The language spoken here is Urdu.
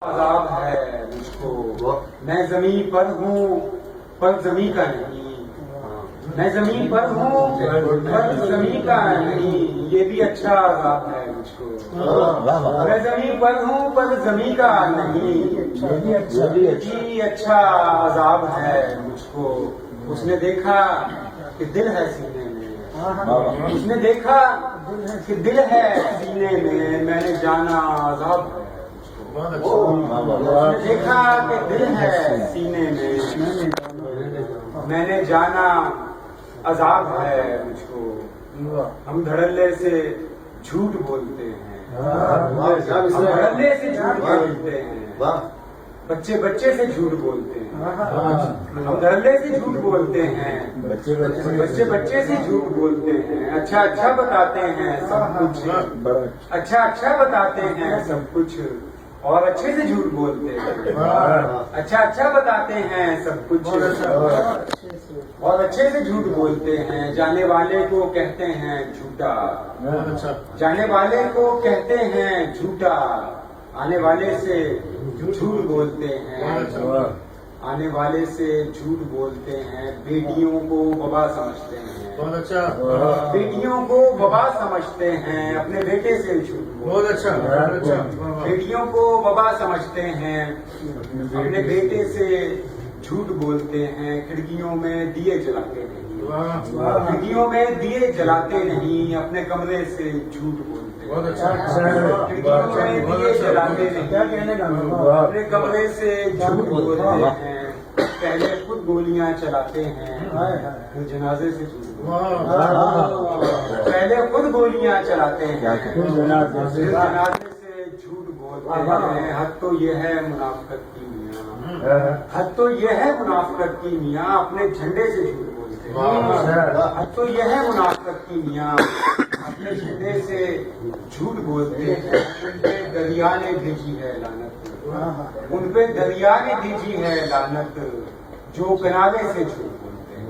عذاب ہے مجھ کو، میں زمین پر ہوں پر زمین کا نہیں، میں زمین پر ہوں پر زمین کا نہیں، یہ بھی اچھا عذاب ہے مجھ کو، میں زمین پر ہوں پر زمین کا نہیں، یہ بھی اچھا عذاب ہے مجھ کو۔ اس نے دیکھا کہ دل ہے سینے میں، اس نے دیکھا کہ دل ہے سینے میں نے جانا عذاب ہے، اس نے دیکھا کہ دل ہے سینے میں نے جانا عذاب ہے مجھ کو۔ ہم دھڑلے سے جھوٹ بولتے ہیں، ہم دھڑلے سے جھوٹ بولتے ہیں، بچے بچے سے جھوٹ بولتے ہیں، ہم دھڑلے سے جھوٹ بولتے ہیں، بچے بچے سے جھوٹ بولتے ہیں، اچھا اچھا بتاتے ہیں سب کچھ، اچھا اچھا بتاتے ہیں سب کچھ، اور اچھے سے جھوٹ بولتے ہیں، اچھا اچھا بتاتے ہیں سب کچھ، اور اچھے سے جھوٹ بولتے ہیں۔ جانے والے کو کہتے ہیں جھوٹا، جانے والے کو کہتے ہیں جھوٹا، آنے والے سے جھوٹ بولتے ہیں، آنے والے سے جھوٹ بولتے ہیں۔ بیٹیوں کو وبا سمجھتے ہیں، بیٹیوں کو وبا سمجھتے ہیں، اپنے بیٹے سے جھوٹ بولتے ہیں، بیٹیوں کو وبا سمجھتے ہیں، اپنے بیٹے سے جھوٹ بولتے ہیں۔ کھڑکیوں میں دیے جلاتے نہیں، کھڑکیوں میں دیے جلاتے نہیں، اپنے کمرے سے جھوٹ بولتے ہیں، کھڑکیوں میں دیے جلاتے نہیں، اپنے کمرے سے جھوٹ بولتے ہیں۔ پہلے خود گولیاں چلاتے ہیں، پھر جنازے سے جھوٹ بولتے ہیں، پہلے خود گولیاں چلاتے ہیں، پھر جنازے سے جھوٹ بولتے ہیں۔ حد تو یہ ہے منافقت کی میاں، حد تو یہ ہے منافقت کی میاں، اپنے جھنڈے سے جھوٹ بولتے ہیں، حد تو یہ ہے منافقت کی میاں، اپنے جھنڈے سے جھوٹ بولتے ہیں۔ ان پہ دریا نے بھیجی ہے لعنت، ان پہ دریا نے بھیجی ہے لعنت، جو کنارے سے جھوٹ بولتے ہیں۔